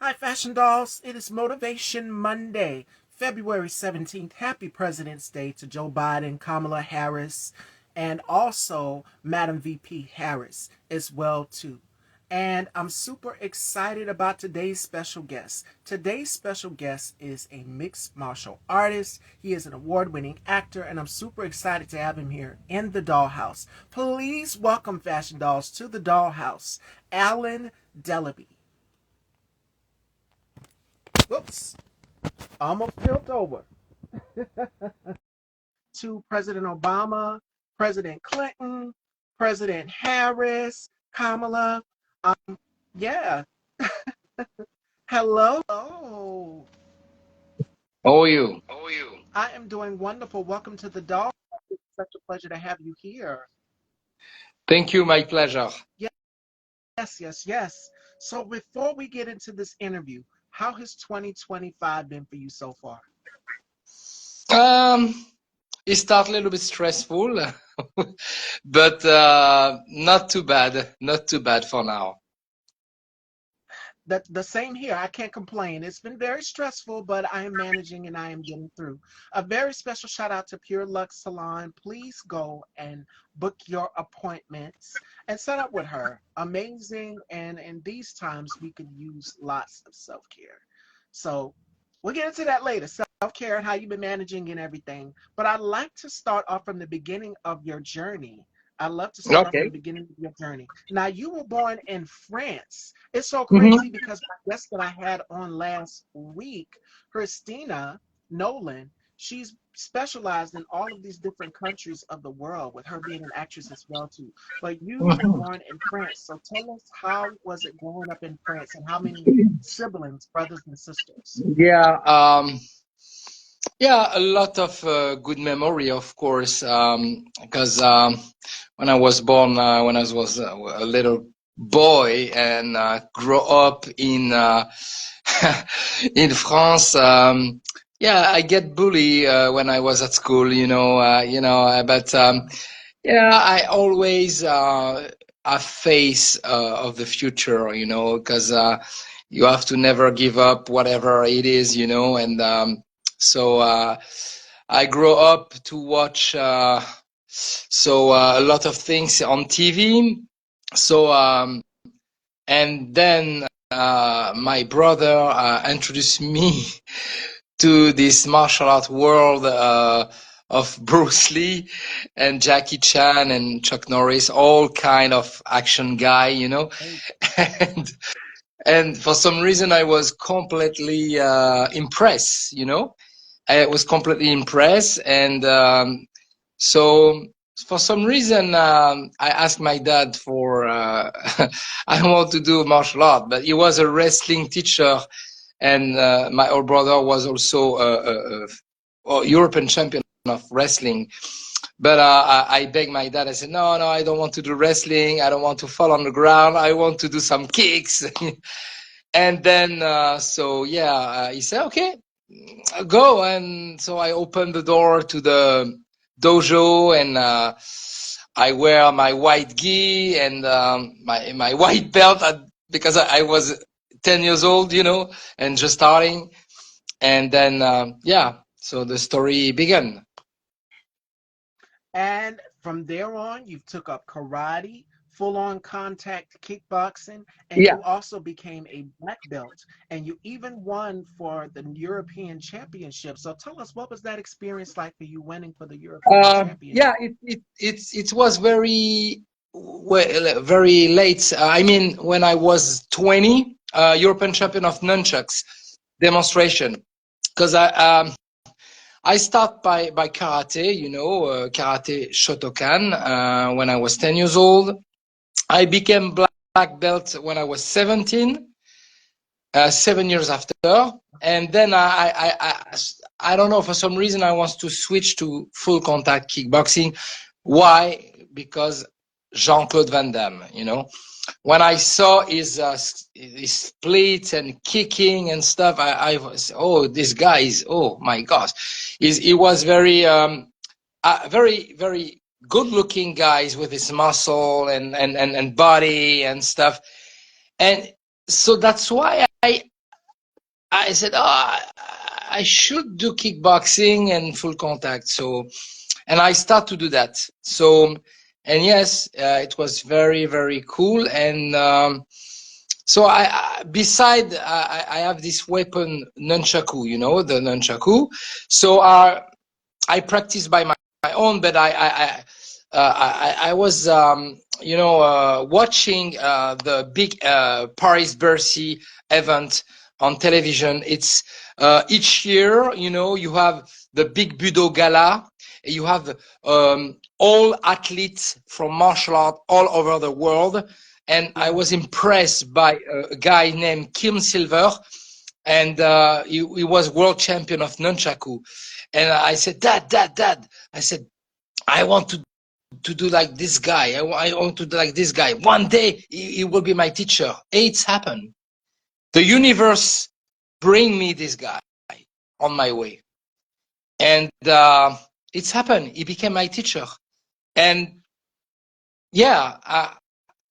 Hi, Fashion Dolls. It is Motivation Monday, February 17th. Happy President's Day to Joe Biden, Kamala Harris, and also Madam VP Harris as well, too. And I'm super excited about today's special guest. Today's special guest is a mixed martial artist. He is an award-winning actor, and I'm super excited to have him here in the Dollhouse. Please welcome, Fashion Dolls, to the Dollhouse, Alan Delaby. Whoops, almost tilt over. To President Obama, President Clinton, President Harris, Kamala. Yeah. Hello. Oh, How are you? I am doing wonderful. Welcome to the dog. It's such a pleasure to have you here. Thank you, my pleasure. Yes, yes, yes. So before we get into this interview, how has 2025 been for you so far? Um, it started a little bit stressful, but not too bad. Not too bad for now. The same here. I can't complain. It's been very stressful, but I am managing and I am getting through. A very special shout out to Pure Lux Salon. Please go and book your appointments and set up with her. Amazing. And in these times, we could use lots of self care. So we'll get into that later. Self care and how you've been managing and everything. But I'd like to start off from the beginning of your journey. I love to start off from the Okay. beginning of your journey. Now, you were born in France. It's so hmm crazy because my guest that I had on last week, Christina Nolan, she's specialized in all of these different countries of the world, with her being an actress as well too. But you were born in France, so tell us, how was it growing up in France, and how many siblings, brothers and sisters? Yeah. Yeah. A lot of good memory, of course, because when I was born, when I was a little boy and grew up in in France. Yeah, I get bullied when I was at school, but yeah, I always a face of the future, because you have to never give up, whatever it is, and so I grew up to watch a lot of things on TV. So and then my brother introduced me to this martial art world of Bruce Lee and Jackie Chan and Chuck Norris, all kind of action guy, Hey, and and for some reason I was completely impressed, I was completely impressed, and so for some reason I asked my dad for I want to do martial art, but he was a wrestling teacher, and my older brother was also a European champion of wrestling. But I begged my dad. I said, no, no, I don't want to do wrestling. I don't want to fall on the ground. I want to do some kicks. And then, so yeah, he said, okay, go. And so I opened the door to the dojo, and I wear my white gi and my white belt because I was 10 years old, and just starting. And then, yeah, so the story began. and from there on, you took up karate, full on contact kickboxing, and Yeah. you also became a black belt. And you even won for the European Championship. So tell us, what was that experience like for you winning for the European Yeah, Championship? it was very very late. I mean, when I was 20, European champion of nunchucks demonstration. Because I start by karate, karate Shotokan when I was 10 years old. I became black belt when I was 17, 7 years after, and then I don't know, for some reason I want to switch to full contact kickboxing. Why? Because Jean-Claude Van Damme, when I saw his splits and kicking and stuff, I was, oh, this guy is, oh my gosh, he was very very very good looking guys with his muscle and body and stuff, and so that's why I said, oh, I should do kickboxing and full contact. So, and I start to do that. So, and yes, it was very, very cool. And so beside, I have this weapon, nunchaku, you know, the nunchaku. So I practice by my own, but I was, you know, watching the big Paris-Bercy event on television. It's each year, you know, you have the big Budo Gala. You have all athletes from martial art all over the world. And I Yeah. was impressed by a guy named Kim Silver, and he was world champion of nunchaku. And I said, Dad, I said, I want to do like this guy. I want to do like this guy. One day he will be my teacher. It's happened. The universe bring me this guy on my way, and it's happened. He became my teacher, and yeah,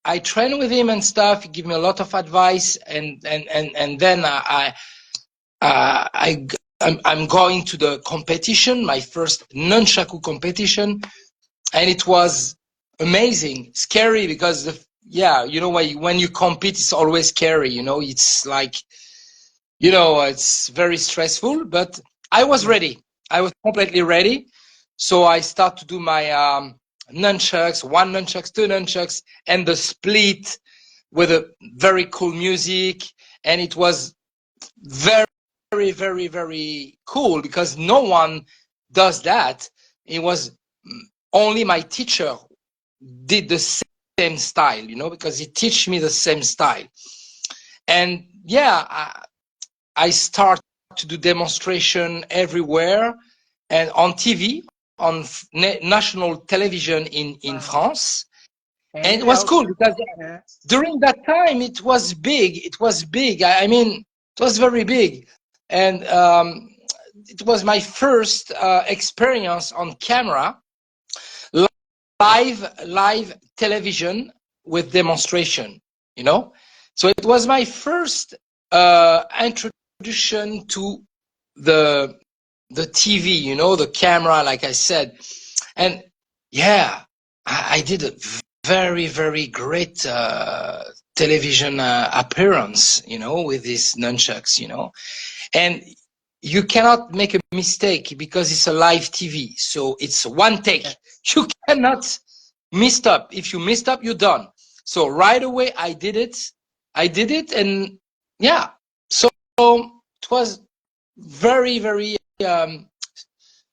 I train with him and stuff. He give me a lot of advice, and then I I'm going to the competition, my first nunchaku competition, and it was amazing, scary because yeah, you know, when you compete, it's always scary. You know, it's like, you know, it's very stressful. But I was Yeah. ready. I was completely ready. So I start to do my nunchucks, one nunchucks, two nunchucks, and the split with a very cool music, and it was very, very, very cool because no one does that. It was only my teacher did the same style, you know, because he teach me the same style. And yeah, I start to do demonstration everywhere and on TV, on national television in Wow. France. And And in it was cool Belgium. because Yes. during that time it was big. It was big. I mean, it was very big. And it was my first experience on camera, live television with demonstration, you know. So it was my first introduction to the the TV, you know, the camera, like I said. And yeah, I did a very, very great television appearance, you know, with these nunchucks, you know. And you cannot make a mistake because it's a live TV. So it's one take. Yes. You cannot mess up. If you messed up, you're done. So right away, I did it. I did it. And yeah, so it was very, very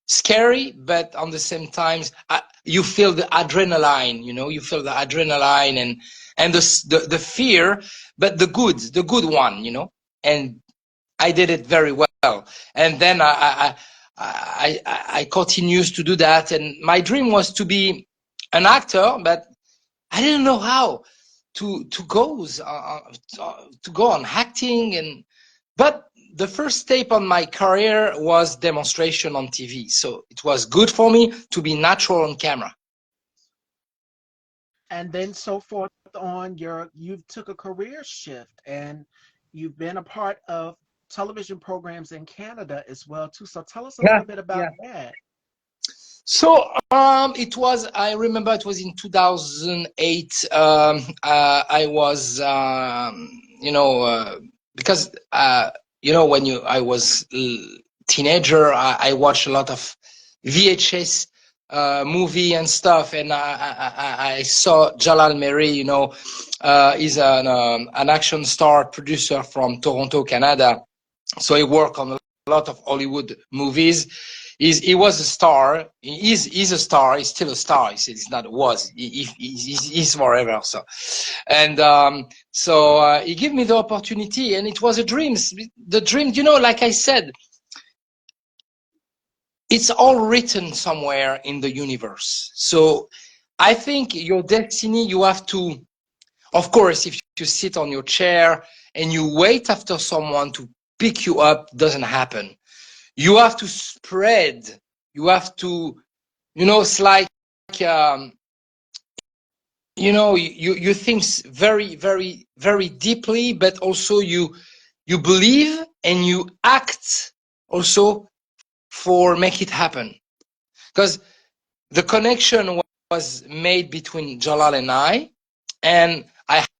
scary, but on the same time, you feel the adrenaline, you know, you feel the adrenaline and the fear, but the good one, you know. And I did it very well. And then I continues to do that. And my dream was to be an actor, but I didn't know how to go on acting. And but the first step on my career was demonstration on TV. So it was good for me to be natural on camera. And then so forth on you've took a career shift and you've been a part of television programs in Canada as well too. So tell us a Yeah, little bit about yeah. that. So it was. I remember it was in 2008. I was, you know, because you know, when I was teenager, I watched a lot of VHS movie and stuff, and I saw Jalal Meri. You know, he's an action star producer from Toronto, Canada. So he worked on a lot of Hollywood movies. He was a star. He's a star. He's still a star. He's not was. He's forever. So, and so he gave me the opportunity, and it was a dream. The dream, you know, like I said, it's all written somewhere in the universe. So I think your destiny, you have to, of course, if you sit on your chair and you wait after someone to pick you up, doesn't happen. You have to spread. You have to, you know, it's like, um, you know, you think very, very, very deeply, but also you believe and you act also for make it happen. Because the connection was made between Jalal and I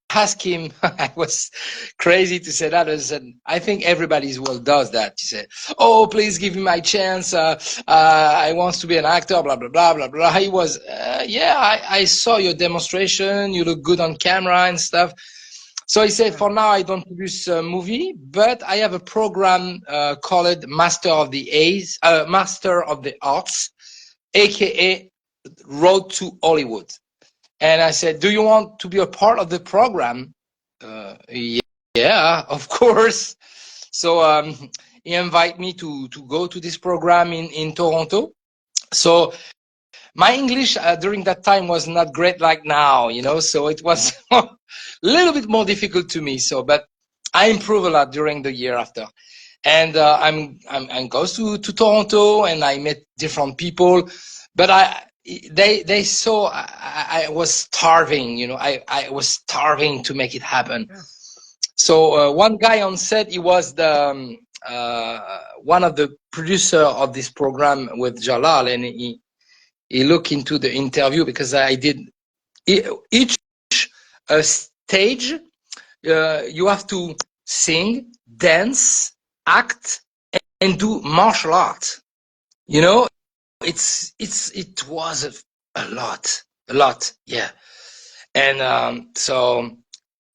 asked him. I was crazy to say that. I said, I think everybody's well does that. He said, "Oh, please give me my chance. I want to be an actor." Blah blah blah blah blah. He was, yeah. I saw your demonstration. You look good on camera and stuff. So he said, for now, I don't produce a movie, but I have a program called Master of the Arts, aka Road to Hollywood. And I said, do you want to be a part of the program? Yeah, of course. So he invited me to go to this program in Toronto. So my English during that time was not great like now, so it was a little bit more difficult to me. So, but I improved a lot during the year after. And I'm goes to Toronto and I met different people, but they saw I was starving, I was starving to make it happen. Yeah. So one guy on set, he was the one of the producer of this program with Jalal, and he looked into the interview because I did each stage. You have to sing, dance, act, and do martial art. You know, it was a lot, yeah. And so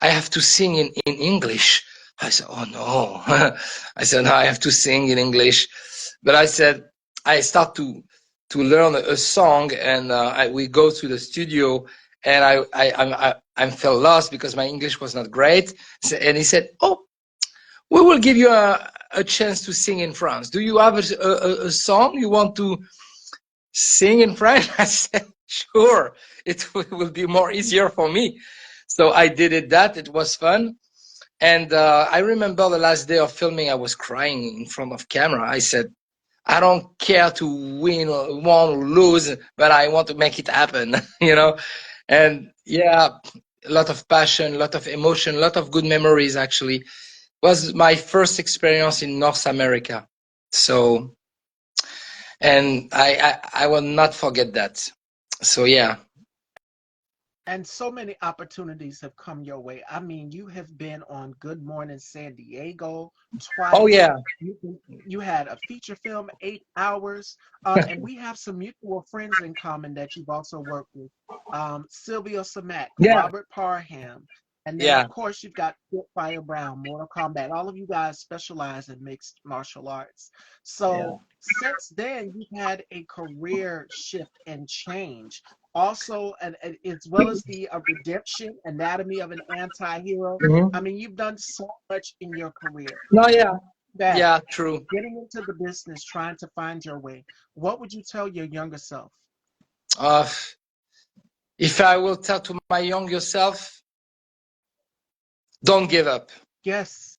I have to sing in English. I said, oh no. I said, no, I have to sing in English. But I said, I start to learn a song, and we go to the studio, and I felt lost because my English was not great. And he said, oh, we will give you a chance to sing in France. Do you have a song you want to sing in French? I said, sure, it will be more easier for me. So I did that. It was fun. And I remember the last day of filming, I was crying in front of camera. I said, I don't care to win or lose, but I want to make it happen, And yeah, a lot of passion, a lot of emotion, a lot of good memories, actually. It was my first experience in North America. So, and I will not forget that. So yeah. And so many opportunities have come your way. I mean, you have been on Good Morning San Diego Oh twice. yeah. You had a feature film, 8 hours, and we have some mutual friends in common that you've also worked with. Sylvia Samak, Yeah. Robert Parham, and then Yeah. of course you've got Fire Brown, Mortal Kombat. All of you guys specialize in mixed martial arts. Yeah. So since then, you've had a career shift and change also, and as well as the redemption anatomy of an anti-hero. I Mhm. mean, you've done so much in your career. No, yeah. Back, Yeah, true. getting into the business, trying to find your way, what would you tell your younger self? Uh, if I will tell to my younger self, don't give up. Yes.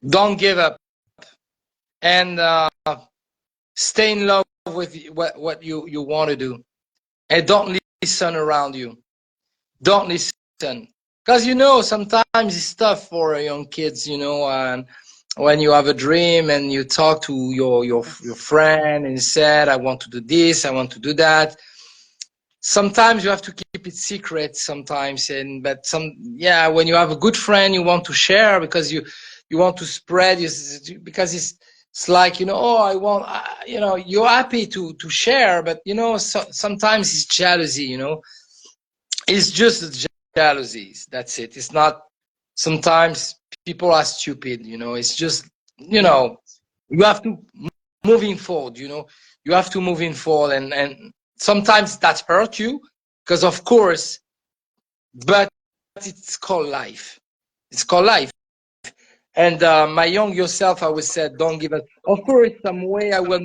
Don't give up. And stay in love with what you want to do. And don't listen around you. Don't listen. Because, sometimes it's tough for young kids, and when you have a dream and you talk to your Yes. friend and said, I want to do this, I want to do that. Sometimes you have to keep it secret sometimes, but yeah, when you have a good friend, you want to share because you want to spread, because it's like, oh, I want, you're happy to share, but sometimes it's jealousy, it's just jealousies. That's it. It's not. Sometimes people are stupid. It's just, Yeah. you have to moving forward. You have to move in forward, and sometimes that hurt you because of course, but it's called life. It's called life. And my young yourself, I would say, don't give up. Of course, some way I will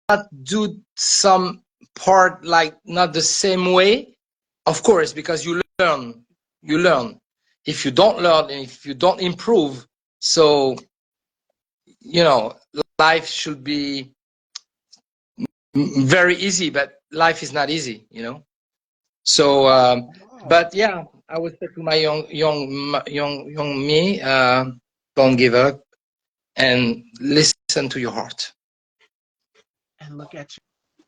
not do some part like not the same way, of course, because you learn. If you don't learn and if you don't improve, so you know life should be very easy, but life is not easy. So Oh, but yeah, I would say to my young me, don't give up and listen to your heart. And look at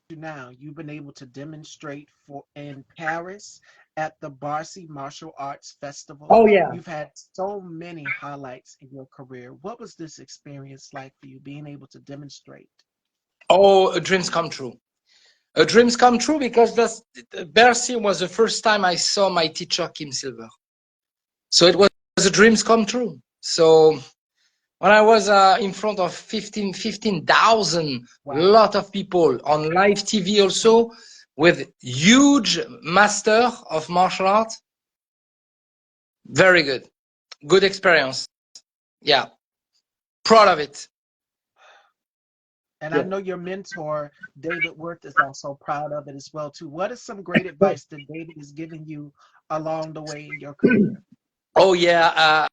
you now. You've been able to demonstrate for in Paris at the Barcy Martial Arts Festival. Oh yeah. You've had so many highlights in your career. What was this experience like for you, being able to demonstrate? Oh, a dreams come true. A dreams come true because Bercy was the first time I saw my teacher Kim Silver. So it was a dreams come true. So when I was in front of 15,000, Wow. lot of people on live TV also with huge master of martial arts. Very good. Good experience. Yeah. Proud of it. And I Yeah. know your mentor, David Worth, is also proud of it as well too. What is some great advice that David has given you along the way in your career? Oh yeah.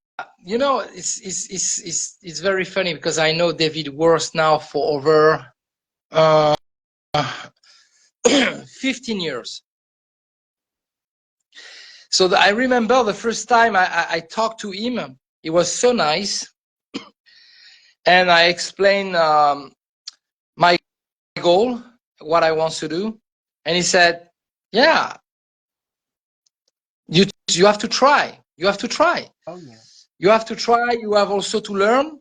It's very funny because I know David Worth now for over uh, 15 years. So I remember the first time I talked to him. He was so nice, and I explained my goal, what I want to do, and he said, "Yeah, you have to try. You have to try. Oh yeah. You have to try. You have also to learn."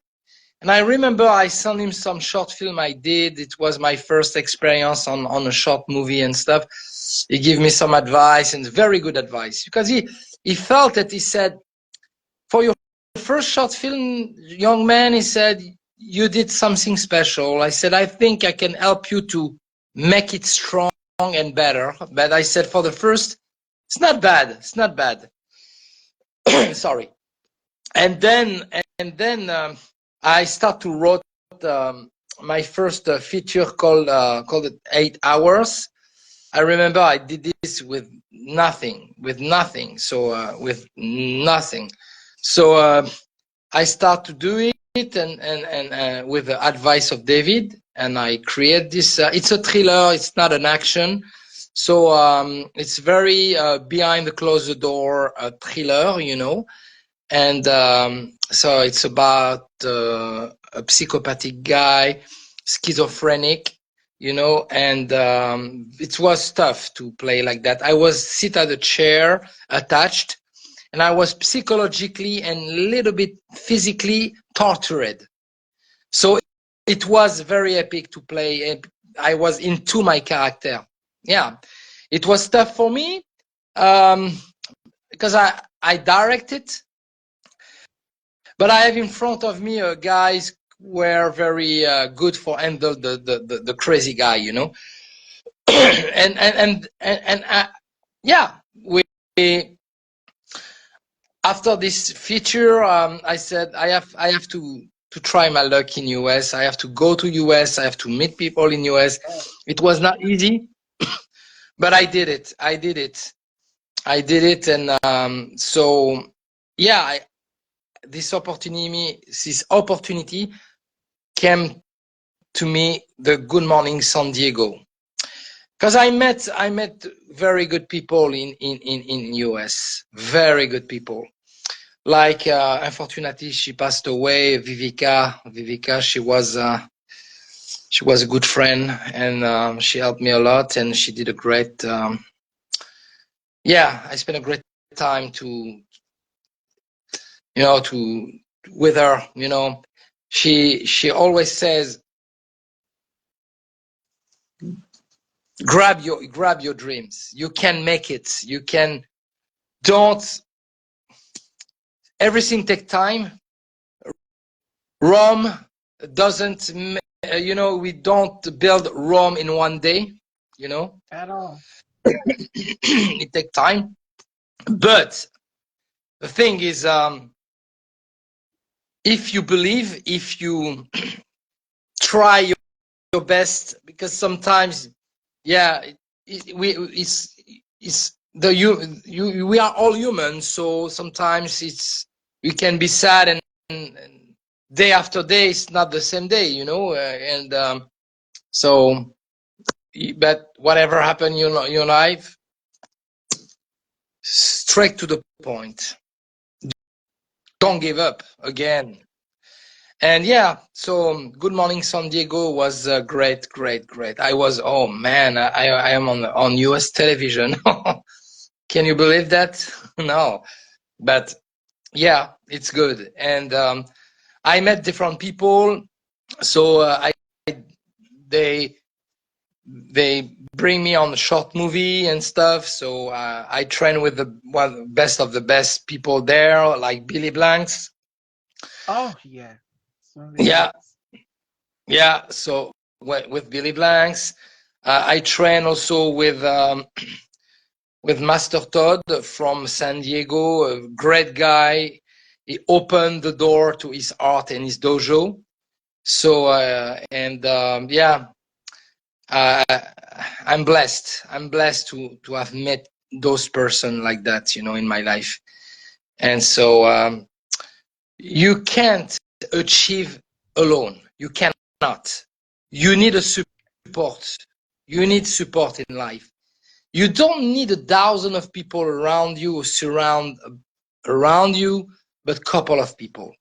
And I remember I sent him some short film I did. It was my first experience on a short movie and stuff. He gave me some advice and very good advice because he felt that he said, for your first short film, young man, he said, you did something special. I said, I think I can help you to make it strong and better. But I said, for the first, it's not bad. It's not bad. Sorry. And then I start to write my first feature called it 8 Hours. I remember I did this with nothing. So with nothing. So I start to do it, and with the advice of David, and I create this. It's a thriller. It's not an action. So it's very behind the closed door thriller, and so it's about a psychopathic guy, schizophrenic, and it was tough to play like that. I was sit at a chair attached, and I was psychologically and a little bit physically tortured. So it was very epic to play. I was into my character. Yeah, it was tough for me um, because I directed, but I have in front of me guys were very good for handle the crazy guy, and yeah, we after this feature, I said I have to try my luck in US. I have to go to US. I have to meet people in US. It was not easy, but I did it. I did it. I did it, and so yeah, this opportunity came to me. The Good Morning San Diego, because I met very good people in US. Very good people. Like unfortunately she passed away, Vivika. She was a good friend, and she helped me a lot, and she did a great yeah, I spent a great time to with her. She always says, grab your dreams. You can make it. You can. Don't. Everything take time. Rome doesn't, we don't build Rome in one day, At all. it takes time. But the thing is, if you believe, if you try your best, because sometimes, yeah, it's we are all humans, so sometimes we can be sad, and day after day it's not the same day, and so, but whatever happened in your life, straight to the point. Don't give up again. And yeah, so Good Morning San Diego was great, great, great. I was, oh man, I am on US television. Can you believe that? No, but yeah, it's good. And I met different people. So they they bring me on a short movie and stuff. So I train with the one best of the best people there, like Billy Blanks. Oh yeah, so Yeah, yes. yeah. So with Billy Blanks, I train also with Master Todd from San Diego, a great guy. He opened the door to his art and his dojo. So and yeah, uh, I'm blessed. I'm blessed to have met those person like that, in my life. And so you can't achieve alone. You cannot. You need a support. You need support in life. You don't need 1,000 of people around you, around you, but couple of people.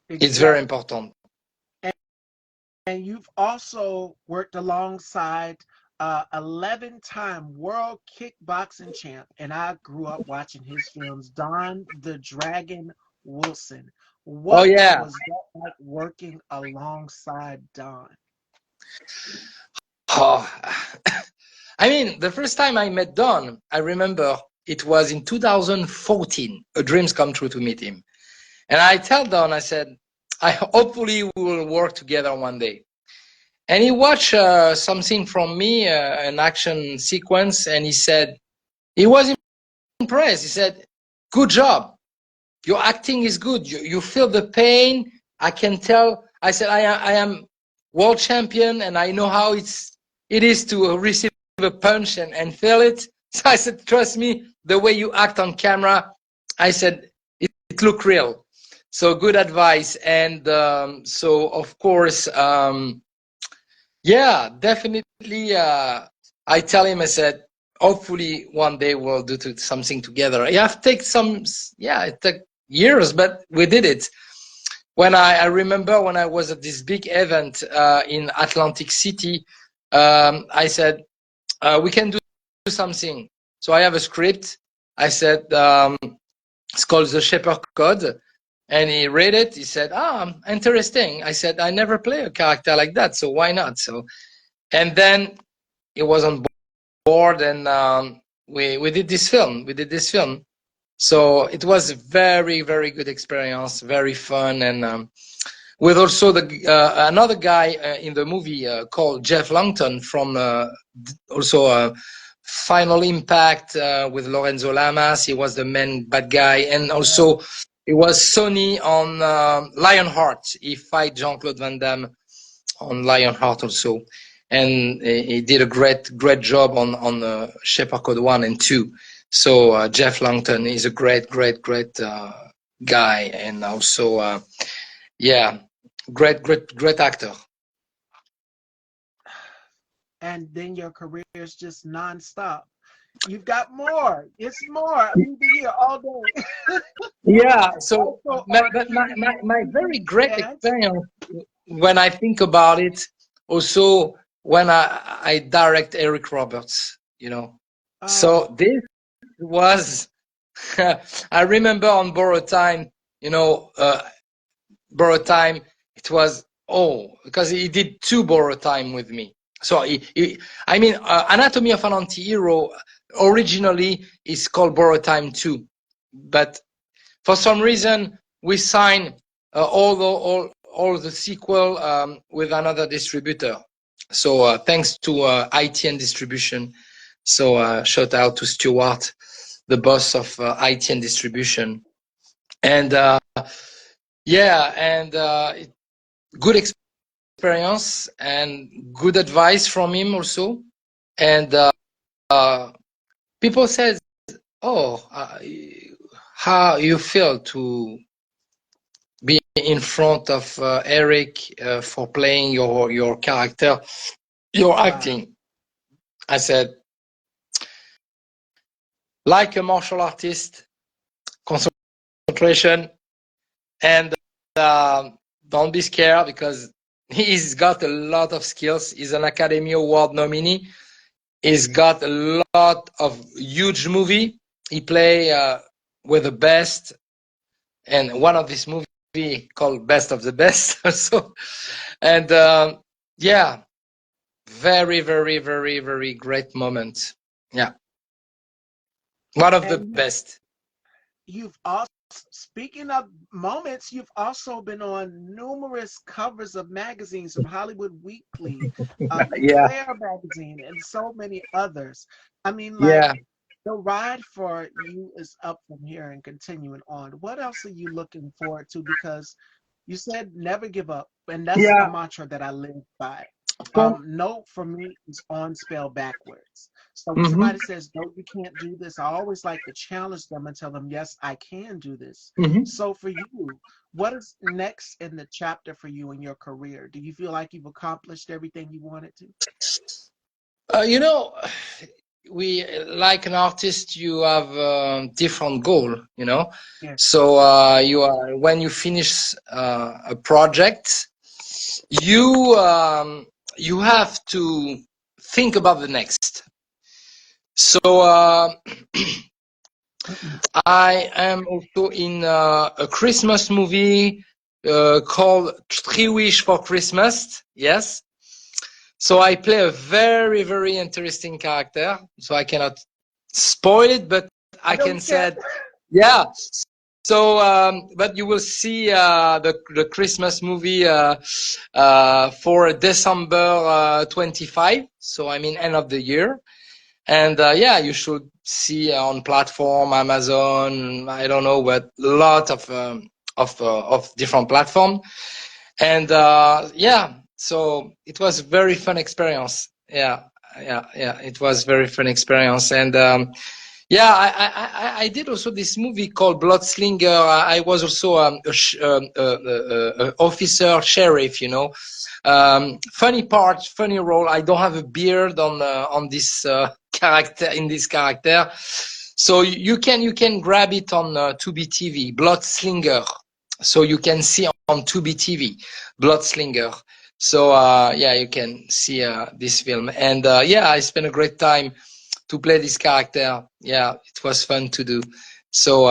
It's very Exactly. important. And you've also worked alongside 11-time world kickboxing champ, and I grew up watching his films, Don the Dragon Wilson. Oh What yeah. was that like working alongside Don? Oh, I mean, the first time I met Don, I remember it was in 2014. A dreams come true to meet him. And I tell Don, I said, I hopefully we will work together one day. And he watched something from me, an action sequence, and he was impressed. He said, good job. Your acting is good. You feel the pain. I can tell. I said, I am world champion and I know how it is to receive a punch and feel it. So I said, trust me, the way you act on camera, I said, it look real. So good advice. And so of course, yeah, definitely. I tell him, I said, hopefully one day we'll do something together. Yeah, I've taken yeah, it took years, but we did it. When I remember when I was at this big event in Atlantic City, I said, we can do something. So I have a script. I said, it's called The Shepherd Code. And he read it. He said, interesting. I said, I never play a character like that, so why not? So, and then he was on board, and we did this film. We did this film. So it was a very, very good experience, very fun, and with also the another guy in the movie called Jeff Langton from also Final Impact with Lorenzo Lamas. He was the main bad guy, and also it was Sony on Lionheart. He fight Jean-Claude Van Damme on Lionheart also, and he did a great job on Shepherd Code 1 and 2. So Jeff Langton is a great guy, and also yeah, great actor. And then your career is just nonstop. You've got more. It's more. I need to hear all day. Yeah, so Also on my very TV. great Yes. experience when I think about it, also when I direct Eric Roberts, So Oh, this was, I remember on Borrow Time, Borrow Time, it was, because he did two Borrow Time with me. So I mean, Anatomy of an Anti-Hero originally is called Borrow Time 2, but for some reason we signed all the sequel with another distributor. So thanks to ITN distribution. So shout out to Stuart, the boss of ITN distribution, and yeah, and good experience and good advice from him also. And people said, "Oh, how you feel to be in front of Eric for playing your character, your wow. acting?" I said, like a martial artist, concentration, and don't be scared because he's got a lot of skills. He's an Academy Award nominee. He's got a lot of huge movie. He play with the best, and one of this movie called Best of the Best also. And yeah, very, very, very, very great moment. Yeah, one of the And best. you've also, speaking of moments, you've also been on numerous covers of magazines from Hollywood Weekly, Yeah, Eclair magazine, and so many others. I mean, like, yeah, the ride for you is up from here and continuing on. What else are you looking forward to? Because you said never give up, and that's a yeah. mantra that I live by. Of course. No for me is on spell backwards. So when Hmm. somebody says, no, you can't do this, I always like to challenge them and tell them, yes, I can do this. Hmm. So for you, what is next in the chapter for you in your career? Do you feel like you've accomplished everything you wanted to? You know, we like an artist, you have different goal. You know, Yeah. so you are when you finish a project, you you have to think about the next. So I am also in a Christmas movie called Three Wish for Christmas. Yes. So I play a very, very interesting character. So I cannot spoil it, but I I know can you can't. say, yeah. So, but you will see the Christmas movie for December 25. So I mean end of the year. And yeah, you should see on platform Amazon. I don't know, but a lot of different platform. And yeah, so it was a very fun experience. Yeah, yeah. It was very fun experience. And yeah, I did also this movie called Bloodslinger. I was also a officer sheriff. You know, funny part, funny role. I don't have a beard on this character in this character, so you can grab it on Tubi TV, Bloodslinger. So you can see on Tubi TV, Bloodslinger. So yeah, you can see this film, and yeah, I spent a great time to play this character. Yeah, it was fun to do. So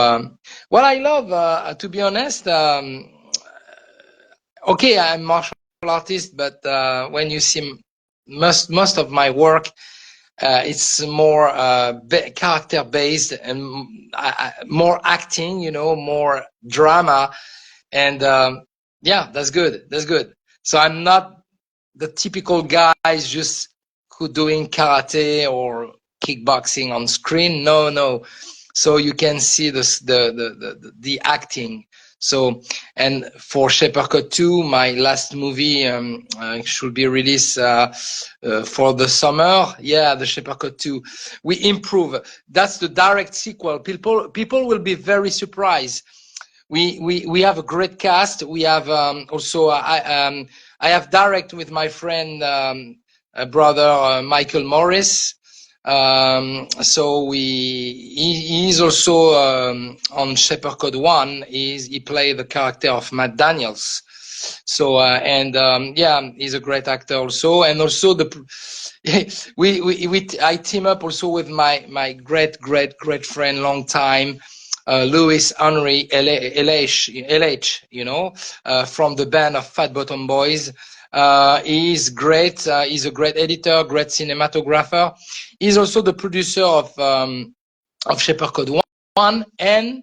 what I love, to be honest, okay, I'm martial artist, but when you see most of my work, it's more character based and more acting, you know, more drama, and yeah, that's good. That's good. So I'm not the typical guys just who doing karate or kickboxing on screen. No, no. So you can see this the acting. So, and for Shepherd Cut 2, my last movie should be released for the summer. Yeah, the Shepherd Cut 2. We improve. That's the direct sequel. People will be very surprised. We have a great cast. We have also I have direct with my friend brother Michael Morris. So he's also on Shepherd Code 1. He played the character of Matt Daniels. So and yeah, he's a great actor also, and also the I team up also with my great friend, long time, Louis Henry LH, you know, from the band of Fat Bottom Boys. He's great. He's a great editor, great cinematographer. He's also the producer of Shepherd Code 1, and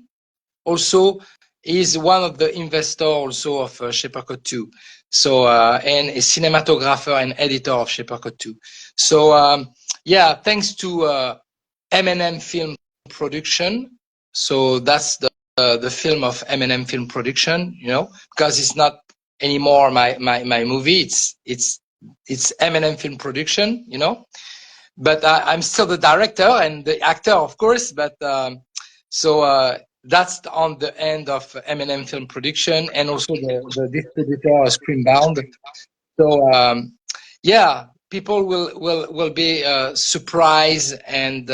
also is one of the investors also of Shepherd Code 2. So and a cinematographer and editor of Shepherd Code 2. So yeah, thanks to M&M Film Production. So that's the film of M&M Film Production, you know, because it's not anymore my movie. It's M&M Film Production, you know. But I'm still the director and the actor, of course. But so that's on the end of M&M Film Production, and also the distributor Screenbound. So yeah, people will be surprised and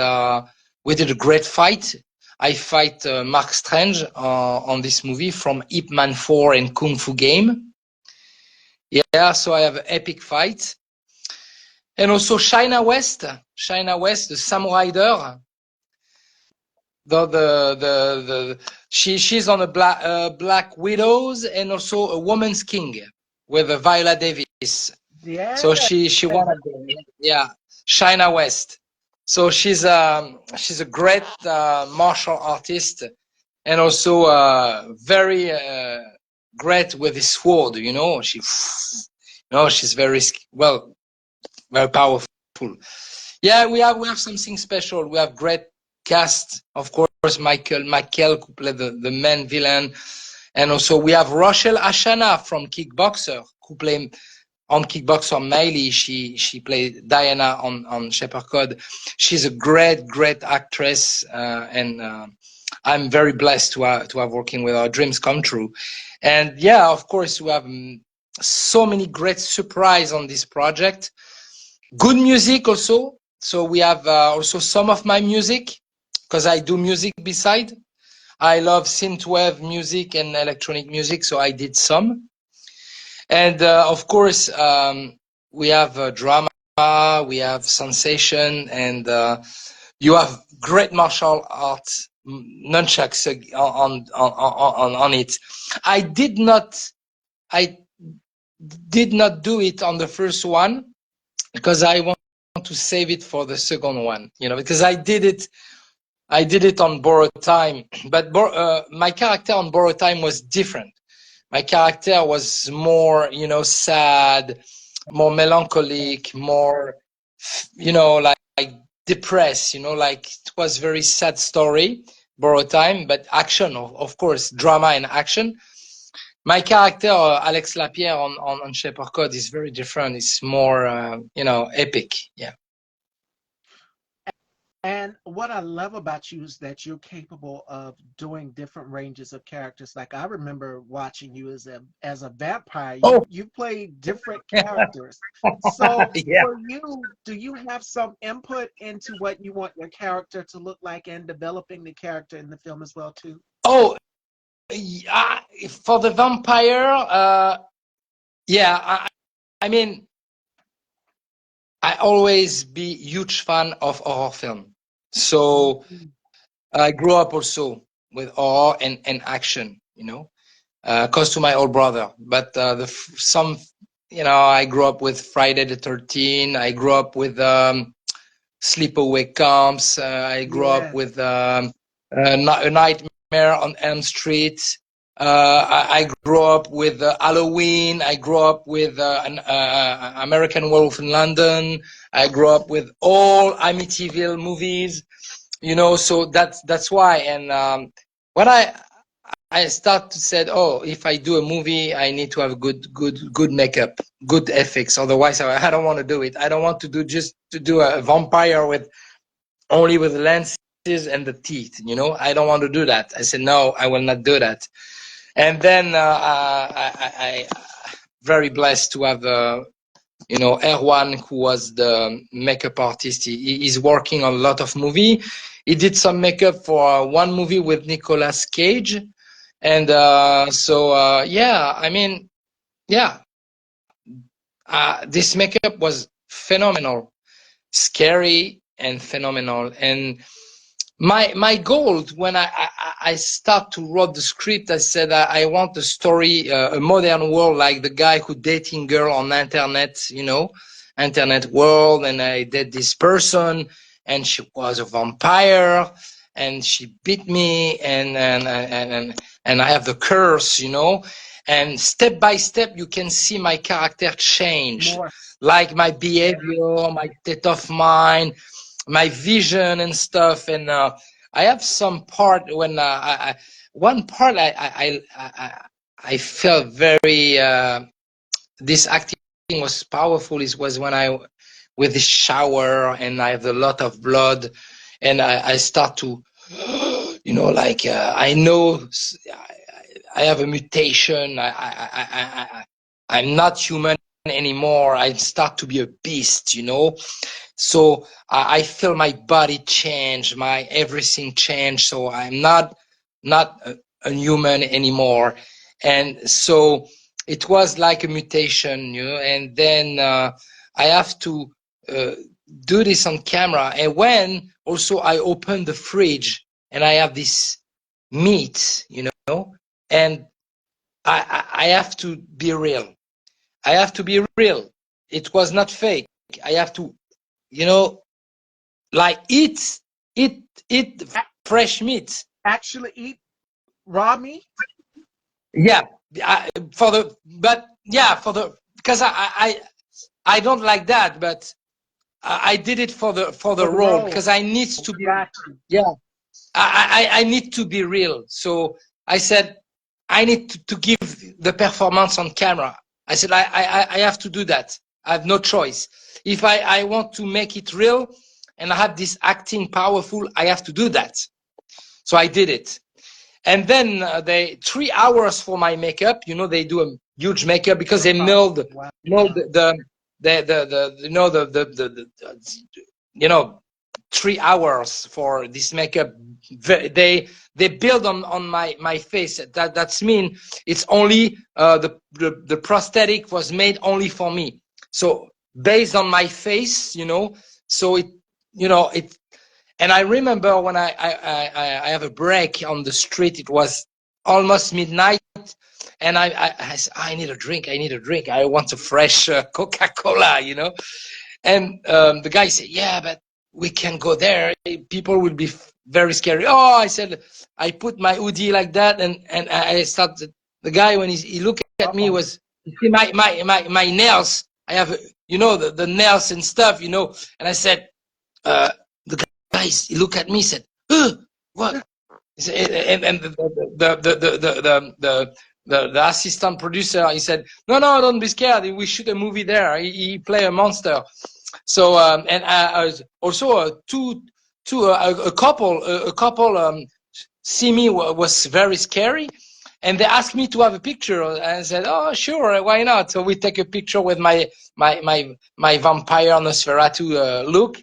we did a great fight. I fight Mark Strange on this movie from Ip Man 4 and Kung Fu Game. Yeah, so I have an epic fight. And also China West, the Samurai Rider. She's on a Black Widows and also a Woman's King with Viola Davis. Yeah. So she won again. Yeah, China West. So she's a great martial artist and also very great with the sword. You know, she's very very powerful. Yeah, we have something special. We have great cast, of course. Michael who played the main villain, and also we have Rochelle Ashana from Kickboxer who played on Kickboxer Melee. She played Diana on Shepherd Code. She's a great actress, and I'm very blessed to have working with our dreams come true. And yeah, of course, we have so many great surprise on this project. Good music also. So we have also some of my music because I do music beside. I love synthwave music and electronic music, so I did some. And of course, we have drama, we have sensation, and you have great martial arts nunchucks on it. I did not do it on the first one because I want to save it for the second one, because I did it on borrowed time, but my character on borrowed time was different. My character was more, sad, more melancholic, more, like depressed, like it was very sad story, borrowed time, but action, of course, drama and action. My character, Alex Lapierre on Shepherd Code is very different. It's more, epic. Yeah. And what I love about you is that you're capable of doing different ranges of characters. Like I remember watching you as a vampire. Oh, You played different characters. So yeah. for you, do you have some input into what you want your character to look like and developing the character in the film as well too? Oh, yeah. For the vampire, yeah. I mean, I always be huge fan of horror film. So Mhm. I grew up also with horror and action, close to my old brother. But I grew up with Friday the 13th. I grew up with sleepaway camps. I grew up Yes. with a Nightmare on Elm Street. I grew up with Halloween. I grew up with an American Werewolf in London. I grew up with all Amityville movies. So that's why. And when I start to said, oh, if I do a movie, I need to have good makeup, good effects. Otherwise, I don't want to do it. I don't want to do a vampire only with lenses and the teeth. I don't want to do that. I said, no, I will not do that. And then I very blessed to have Erwan, who was the makeup artist. He's working on a lot of movie. He did some makeup for one movie with Nicolas Cage. And yeah, I mean, yeah, this makeup was phenomenal, scary and phenomenal. And my goal when I start to write the script, I said I want a story, a modern world, like the guy who dating girl on internet, internet world. And I did this person, and she was a vampire, and she beat me, and I have the curse, and step by step you can see my character change, More. like my behavior, my state of mind, my vision and stuff. And I have some part when one part I felt very this acting was powerful. It was when I with the shower and I have a lot of blood, and I start to like I know I have a mutation. I'm not human anymore. I start to be a beast, you know. So I feel my body change, my everything change. So I'm not a human anymore. And so it was like a mutation, you know. And then I have to uh, do this on camera. And when also I open the fridge and I have this meat, you know, and I have to be real. I have to be real. It was not fake. I have to, you know, like eat fresh meat. Actually eat raw meat? Yeah, for the but yeah for the because I don't like that, but I did it for the For the role role. because I need to be, Got you. yeah, I need to be real. So I said I need to give the performance on camera. I said I have to do that. I have no choice. If I want to make it real and I have this acting powerful, I have to do that. So I did it. And then they 3 hours for my makeup. You know, they do a huge makeup because they Wow. milled the you know the you know 3 hours for this makeup. They build on my face. That's mean it's only the prosthetic was made only for me. So based on my face, you know, so it, you know, it. And I remember when I have a break on the street, it was almost midnight, and I said, I need a drink, I need a drink, I want a fresh Coca-Cola, you know. And the guy said, yeah, but we can go there. People will be very scary. Oh, I said, I put my hoodie like that, and I started. The guy, when he looked at me, Uh-oh. was, you see my nails. I have, you know, the nails and stuff, you know. And I said, the guys, he looked at me, said, what? And the assistant producer, he said, no, don't be scared. We shoot a movie there. He play a monster. So and also a couple see me was very scary, and they asked me to have a picture, and I said, oh sure, why not? So we take a picture with my vampire Nosferatu look,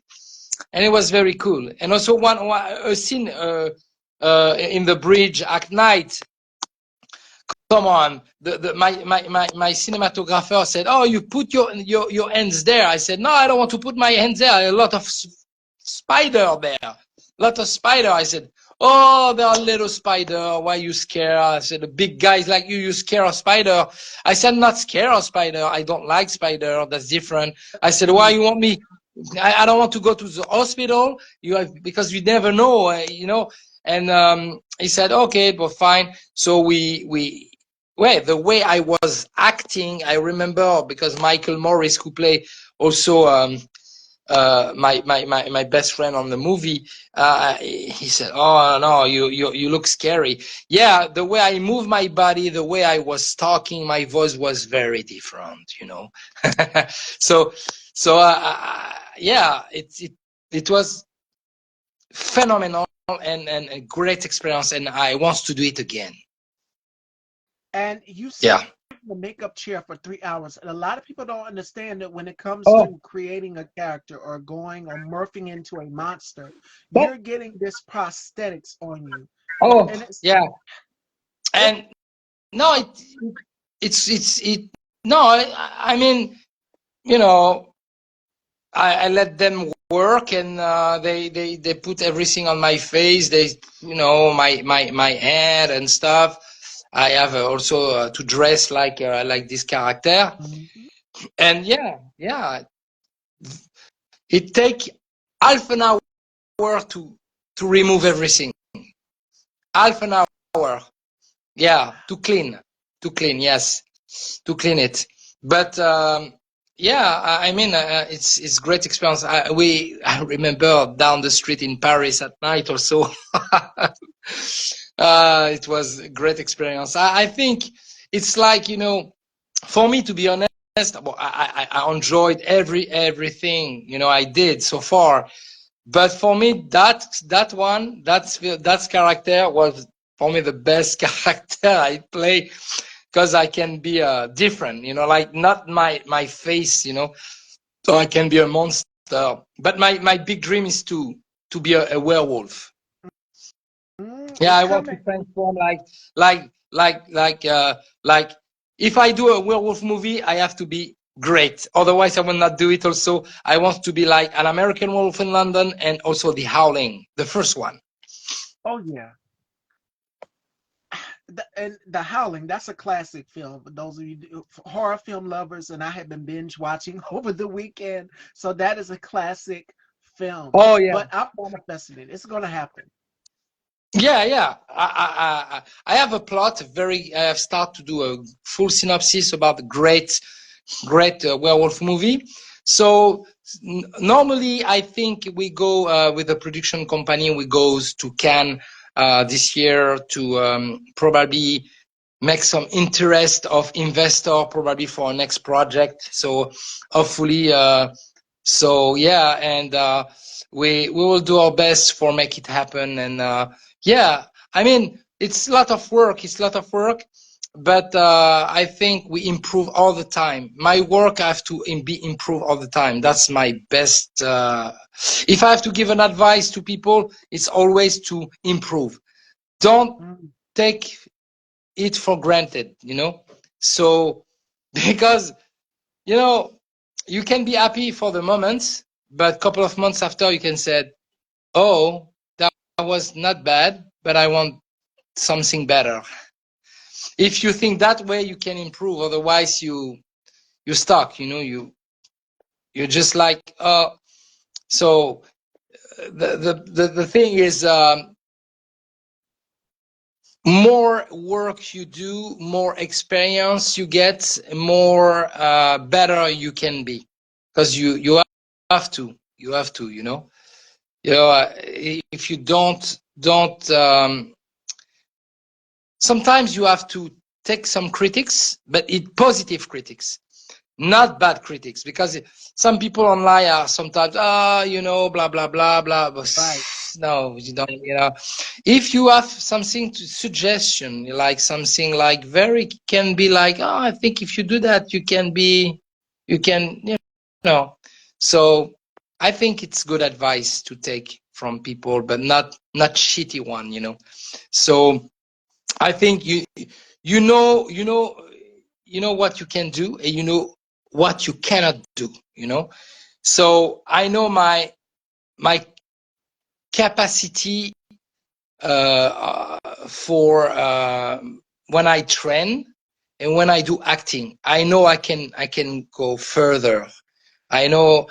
and it was very cool. And also a scene in the bridge at night. Come on, my cinematographer said, "Oh, you put your hands there." I said, "No, I don't want to put my hands there. A lot of spider there, a lot of spider." I said, "Oh, there are little spider. Why you scared?" I said, "The big guys like you scare of spider." I said, "Not scared of spider. I don't like spider. That's different." I said, "Why you want me? I don't want to go to the hospital. You have, because you never know, you know." And he said, "Okay, but fine." So we well, the way I was acting, I remember because Michael Morris, who played also my best friend on the movie, he said, "Oh no, you look scary." Yeah, the way I move my body, the way I was talking, my voice was very different, you know. so yeah, it was phenomenal and a great experience, and I want to do it again. And you sat Yeah. in the makeup chair for 3 hours. And a lot of people don't understand that when it comes Oh, to creating a character or going or morphing into a monster, but you're getting this prosthetics on you. oh And it's yeah, it and no, it no, I mean, you know, I let them work, and they put everything on my face. They, you know, my head and stuff. I have also to dress like this character, Mhm. and yeah, it take half an hour to remove everything. Half an hour, yeah, to clean, yes, to clean it. But yeah, I mean, it's great experience. I remember down the street in Paris at night also. It was a great experience. I think it's like, you know, for me, to be honest, well, I enjoyed everything, you know, I did so far. But for me, that character was for me the best character I play. because I can be different, like not my face, so I can be a monster. But my big dream is to be a werewolf. Yeah, It's I want to coming. transform like like like uh like if I do a werewolf movie, I have to be great. Otherwise, I will not do it. Also, I want to be like an American Werewolf in London and also The Howling, the first one. Oh yeah. And The Howling, that's a classic film for those of you horror film lovers, and I have been binge watching over the weekend. So that is a classic film. Oh yeah. But I'm manifesting it. It's going to happen. Yeah, yeah. I have a plot. I have started to do a full synopsis about the great werewolf movie. So normally, I think we go with the production company. We goes to Cannes this year to probably make some interest of investor probably for our next project. So hopefully, so yeah, and we will do our best for make it happen. And yeah, I mean it's a lot of work. It's a lot of work, but I think we improve all the time. My work I have to be improved all the time. That's my best. If I have to give an advice to people, it's always to improve. Don't Mm. take it for granted, So because you know you can be happy for the moment, but a couple of months after you can say, "Oh, that was not bad, but I want something better." If you think that way, you can improve. Otherwise, you're stuck. You're just like, so the thing is, more work you do, more experience you get, more better you can be, because you have to, if you don't sometimes you have to take some critics, but it positive critics, not bad critics, because some people online are sometimes blah blah blah blah, but Right. no, you don't, if you have something to suggestion, like something like very can be like, oh, I think if you do that you can, so I think it's good advice to take from people, but not shitty one, so I think you know you know you know what you can do, and you know what you cannot do, so I know my capacity for when I train and when I do acting. I know I can go further. I know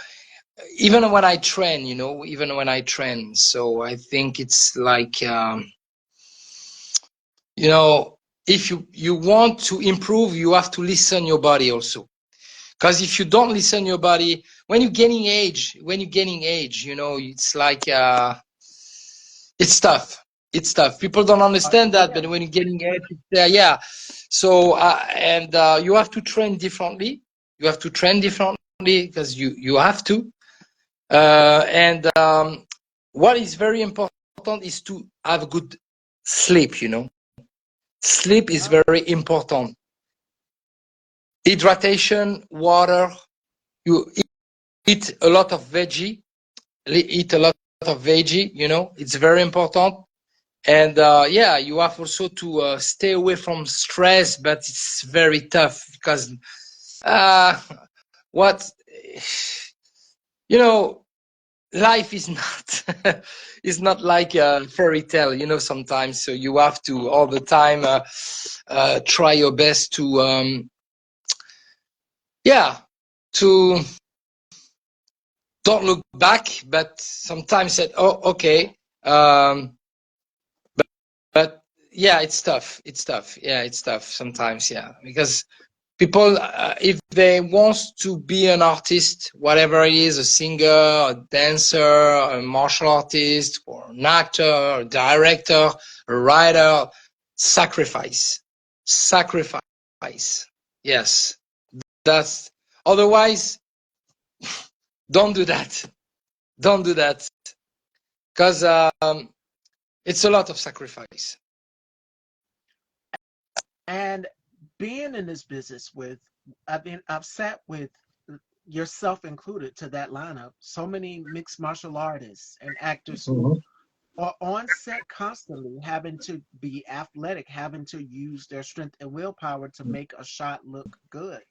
even when I train, so I think it's like if you want to improve, you have to listen your body also. Because if you don't listen your body, when you're gaining age, it's like it's tough. It's tough. People don't understand that, Yeah. but when you're getting age, yeah. So and you have to train differently. You have to train differently because you have to. And what is very important is to have good sleep. Sleep is Uh, very important. Hydration, water. You eat a lot of veggie. Eat a lot of veggie. It's very important. And yeah, you have also to stay away from stress, but it's very tough because what life is not is not like a fairy tale, sometimes. So you have to all the time try your best to yeah, to don't look back, but sometimes said, oh, okay. But yeah, it's tough. It's tough. Yeah, it's tough sometimes. Yeah, because people, if they want to be an artist, whatever it is, a singer, a dancer, a martial artist, or an actor, a director, a writer, sacrifice, sacrifice. Yes, that's. Otherwise, don't do that. Don't do that, because it's a lot of sacrifice. and being in this business with, I've sat with yourself included to that lineup, so many mixed martial artists and actors who Mhm. are on set constantly having to be athletic, having to use their strength and willpower to make a shot look good.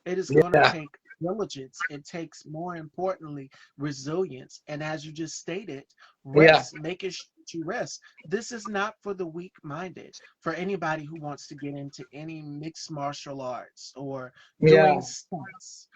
It is going to Yeah, take diligence. It takes, more importantly, resilience. And as you just stated, yeah, rest, making sure you rest. This is not for the weak minded, for anybody who wants to get into any mixed martial arts or doing yeah. stunts.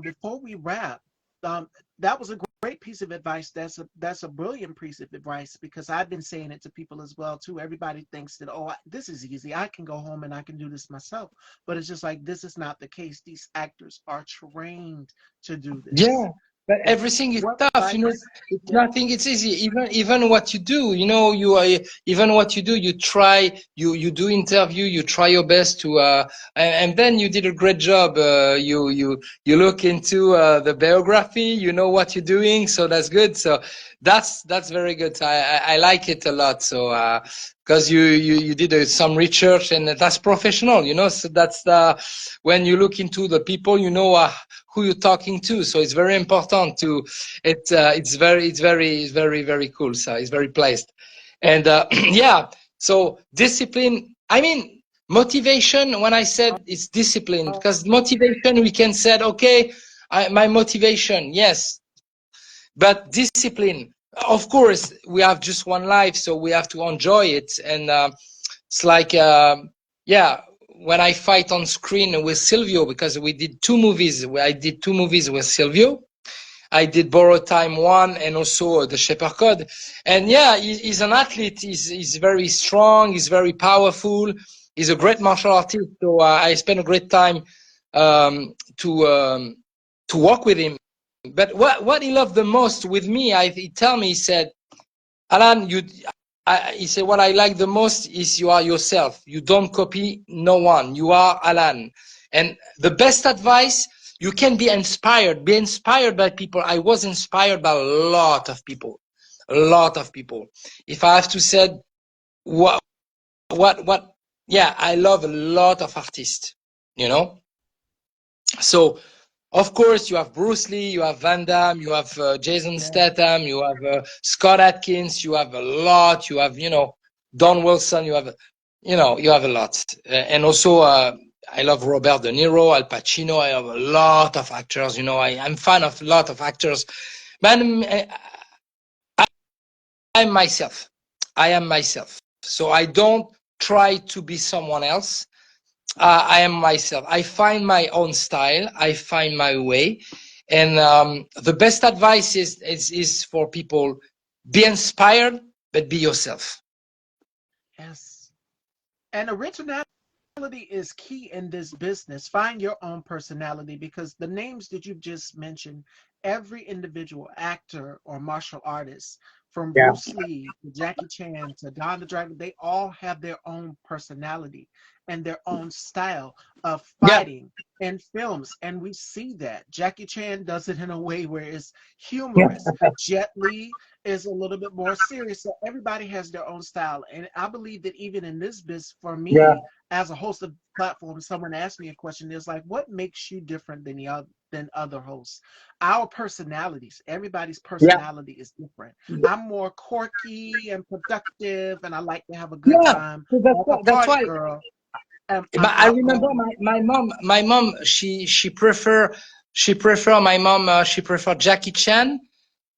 Before we wrap, um, that was a great piece of advice. That's a brilliant piece of advice, because I've been saying it to people as well too. Everybody thinks that, oh, this is easy. I can go home and I can do this myself. But it's just like, this is not the case. These actors are trained to do this. Yeah, but And everything is what tough, you know. advice? It's Yeah. nothing. It's easy. Even what you do, you know, you are even what you do. You try. You do interview. You try your best to. And then you did a great job. You look into the biography. You know what you're doing, so that's good. So that's very good. I like it a lot. So because you did some research and that's professional, you know. So that's when you look into the people, you know. Who you're talking to. So it's very important to it's very cool. So it's very placed. And yeah, so discipline, I mean motivation, when I said it's discipline, because motivation we can say, okay, my motivation, yes, but discipline, of course, we have just one life, so we have to enjoy it. And it's like yeah, when I fight on screen with Silvio, because we did two movies, I did two movies with Silvio. I did Borrow Time 1 and also The Shepherd Code. And yeah, he's an athlete. He's very strong. He's very powerful. He's a great martial artist. So I spent a great time um, to um, to work with him. But what he loved the most with me, he tell me, he said, Alan, he said, what I like the most is you are yourself. You don't copy no one. You are Alan. And the best advice, you can be inspired. Be inspired by people. I was inspired by a lot of people. A lot of people. If I have to say what, what, yeah, I love a lot of artists, you know? So, of course, you have Bruce Lee, you have Van Damme, you have Jason Yeah. Statham, you have Scott Atkins, you have a lot, you have, you know, Don Wilson, you have, you know, you have a lot. And also, I love Robert De Niro, Al Pacino, I have a lot of actors, you know, I'm fan of a lot of actors. But I'm myself. I am myself. So I don't try to be someone else. I am myself. I find my own style. I find my way. And the best advice is for people, be inspired, but be yourself. Yes. And originality is key in this business. Find your own personality, because the names that you've just mentioned, every individual actor or martial artist, from Yeah. Bruce Lee to Jackie Chan to Don the Dragon, they all have their own personality and their own style of Yeah. fighting in films. And we see that. Jackie Chan does it in a way where it's Yeah. humorous. Jet Li is a little bit more serious. So everybody has their own style. And I believe that even in this business, for Yeah. me, as a host of platform, someone asked me a question. It's like, what makes you different than other hosts? Our personalities. Everybody's Yeah. personality is different. I'm more quirky and productive, and I like to have a good Yeah. time, So that's like why. a That's party why. girl. I'm But I remember outgoing. my mom. She prefer my mom. She prefer Jackie Chan.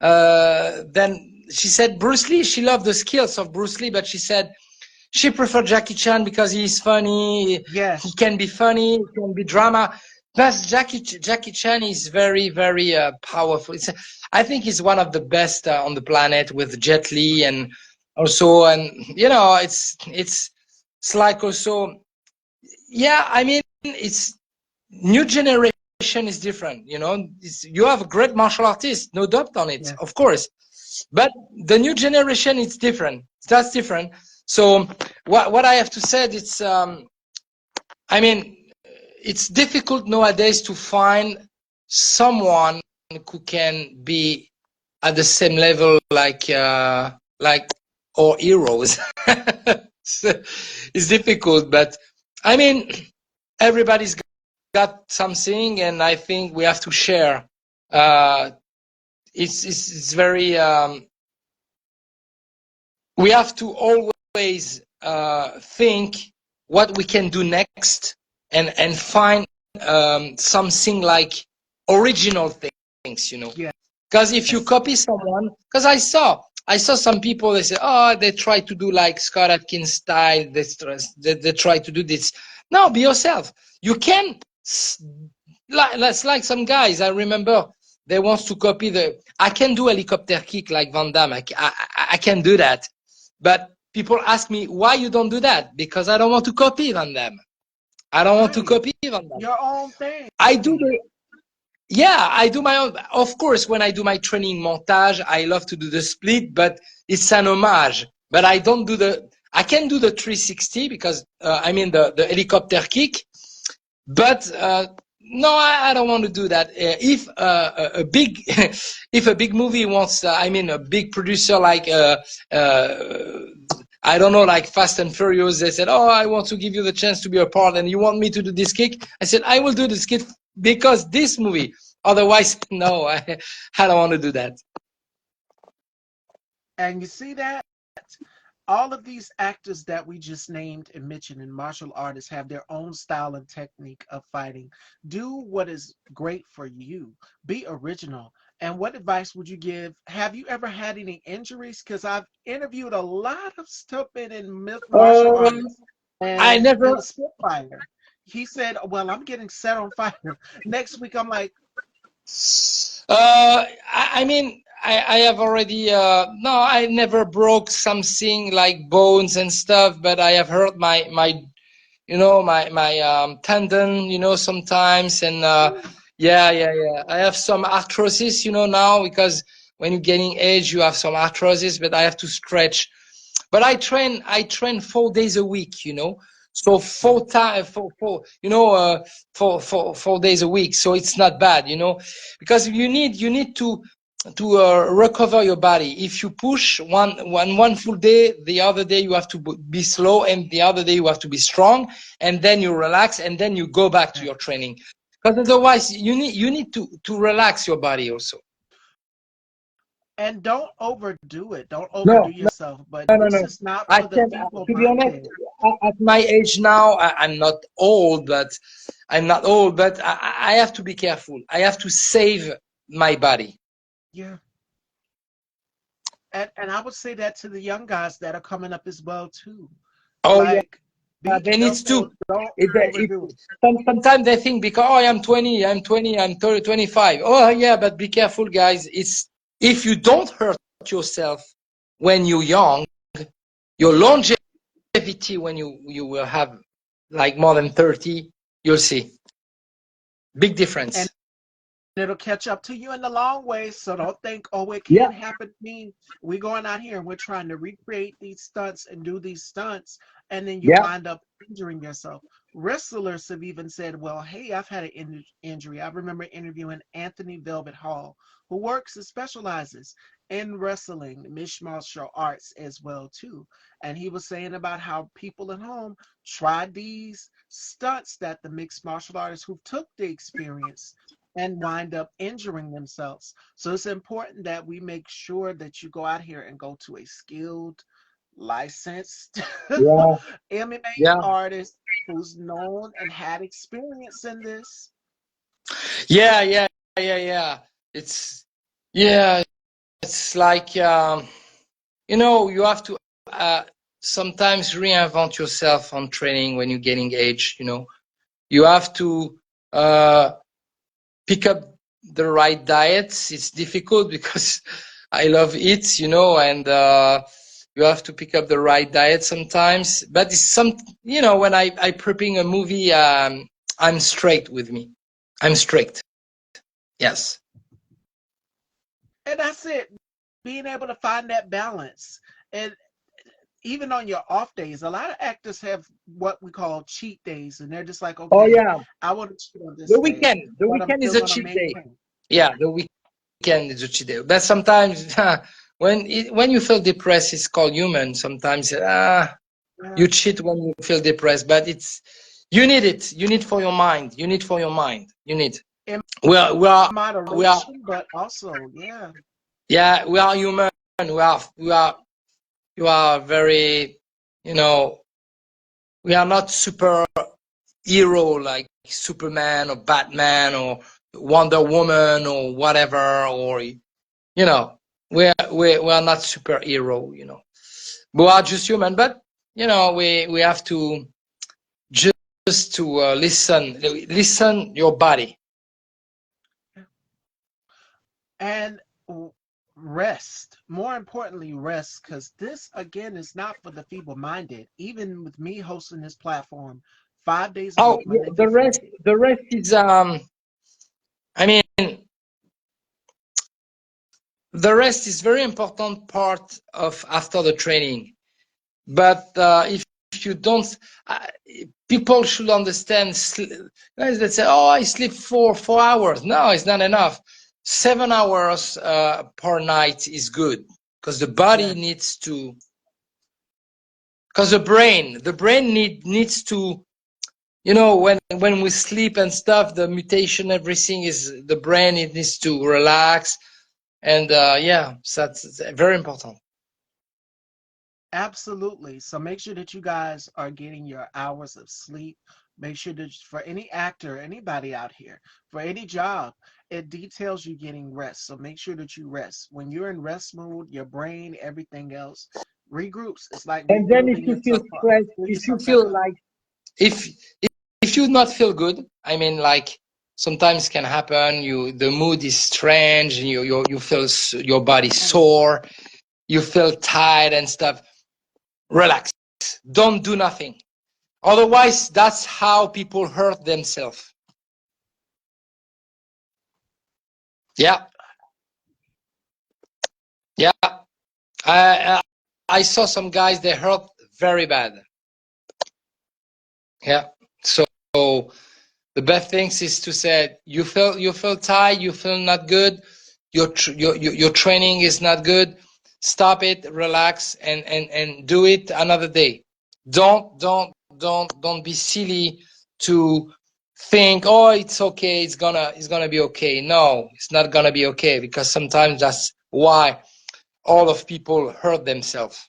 Then she said Bruce Lee. She loved the skills of Bruce Lee, but she said she preferred Jackie Chan because he's funny. He Yes, can be funny. He can be drama. Plus, Jackie Chan is very powerful. I think he's one of the best on the planet with Jet Li and also, and you know, it's like also, yeah. I mean, it's new generation is different. You know, you have a great martial artist, no doubt on it, yes, of course, but the new generation is different. That's different. So what I have to say, it's I mean, it's difficult nowadays to find someone who can be at the same level like our heroes. It's difficult, but I mean, everybody's got something, and I think we have to share. Uh, it's very we have to always think what we can do next, and find something like original things, Yes. because if you copy someone, because I saw some people, they say, oh, they try to do like Scott Atkins style, they try to do this. No, be yourself. You can like some guys, I remember, they want to copy I can do helicopter kick like Van Damme. I can do that. But people ask me, why you don't do that? Because I don't want to copy Van Damme. I don't want to Right. copy Van Damme. Your own thing. I do yeah, I do my own. Of course, when I do my training montage, I love to do the split, but it's an homage. But I don't do I can do the 360 because, I mean, the helicopter kick. But no, I don't want to do that. If a big, if a big movie wants, I mean, a big producer like, I don't know, like Fast and Furious, they said, "Oh, I want to give you the chance to be a part, and you want me to do this kick." I said, "I will do this kick because this movie. Otherwise, no, I don't want to do that." And you see that? All of these actors that we just named and mentioned and martial artists have their own style and technique of fighting. Do what is great for you. Be original. And what advice would you give? Have you ever had any injuries? Because I've interviewed a lot of stupid and martial Um, artists. I And it never. was Spitfire. He said, well, I'm getting set on fire. Next week, I'm like, I mean, I have already, no, I never broke something like bones and stuff, but I have hurt my tendon, sometimes. And, yeah. I have some arthrosis, now, because when you're getting age, you have some arthrosis, but I have to stretch. But I train 4 days a week, so four time for 4 days a week. So it's not bad, because you need to recover your body. If you push one full day, the other day you have to be slow, and the other day you have to be strong, and then you relax, and then you go back to your training. Because otherwise, you need to relax your body also. and don't overdo it. Don't overdo No, yourself. But no, no, this no. is not I for the can, to be honest, feeble-minded. at my age now, I'm not old, but I have to be careful. I have to save my body. Yeah. And I would say that to the young guys that are coming up as well too. Oh yeah, Like, be they need careful. to. Don't If overdo it. sometimes they think, because, oh, I'm 20, I'm 30, 25. Oh yeah, but be careful, guys. It's If you don't hurt yourself when you're young, your longevity when you will have like more than 30, you'll see big And difference. it'll catch up to you in the long way. So don't think, oh, it Yeah, can't happen to me. We're going out here and we're trying to recreate these stunts and do these stunts, and then you yeah, wind up injuring yourself. Wrestlers have even said, well, hey, I've had an injury. I remember interviewing Anthony Velvet Hall, who works and specializes in wrestling, mixed martial arts as well too. And he was saying about how people at home tried these stunts that the mixed martial artists who took the experience and wind up injuring themselves. So it's important that we make sure that you go out here and go to a skilled, licensed yeah, MMA yeah, artist who's known and had experience in this. yeah. It's yeah, it's like, you have to sometimes reinvent yourself on training when you're getting age. You have to uh, pick up the right diets. It's difficult because I love it, and you have to pick up the right diet sometimes. But it's when I prepping a movie, I'm straight with me. I'm strict. Yes. And that's it. Being able to find that balance. And even on your off days, a lot of actors have what we call cheat days, and they're just like, Oh okay, yeah, I want to cheat on this the day, weekend. The but I'm weekend is still a going to cheat day. maintain. Yeah, the weekend is a cheat day. But sometimes when you feel depressed, it's called human. Sometimes Yeah. you cheat when you feel depressed, but You need it. You need for your mind. You need for your mind. You need. In We are moderation, but also, yeah. yeah, we are human. We are very, you know, we are not super hero like Superman or Batman or Wonder Woman or whatever, or we are not superhero. We are just human, but we have to just to listen your body. And rest. More importantly, rest, because this again is not for the feeble-minded. Even with me hosting this platform 5 days a Oh, week, Monday the through rest Friday. the rest is I mean the rest is very important part of after the training. But if you don't, uh, people should understand. Guys that say, "Oh, I sleep 4 hours." No, it's not enough. 7 hours per night is good because the body Yes, needs to. Because the brain needs to. When we sleep and stuff, the mutation, everything is the brain. It needs to relax, and yeah, so that's very important. absolutely. So make sure that you guys are getting your hours of sleep. Make sure that for any actor, anybody out here, for any job, it details you getting rest. So make sure that you rest. When you're in rest mode, your brain, everything else regroups. It's like And then if rebuilding you feel yourself up. stressed, Build if you yourself back feel up. like if if you not feel good, I mean, like sometimes can happen. The mood is strange. You feel your body sore. You feel tired and stuff. Relax. Don't do nothing. Otherwise, that's how people hurt themselves. Yeah, yeah. I I saw some guys they hurt very bad. Yeah. So the best things is to say you feel tired, you feel not good, your training is not good. Stop it, relax, and do it another day. Don't be silly to think, oh, it's okay, it's gonna be okay. No, it's not gonna be okay because sometimes that's why all of people hurt themselves.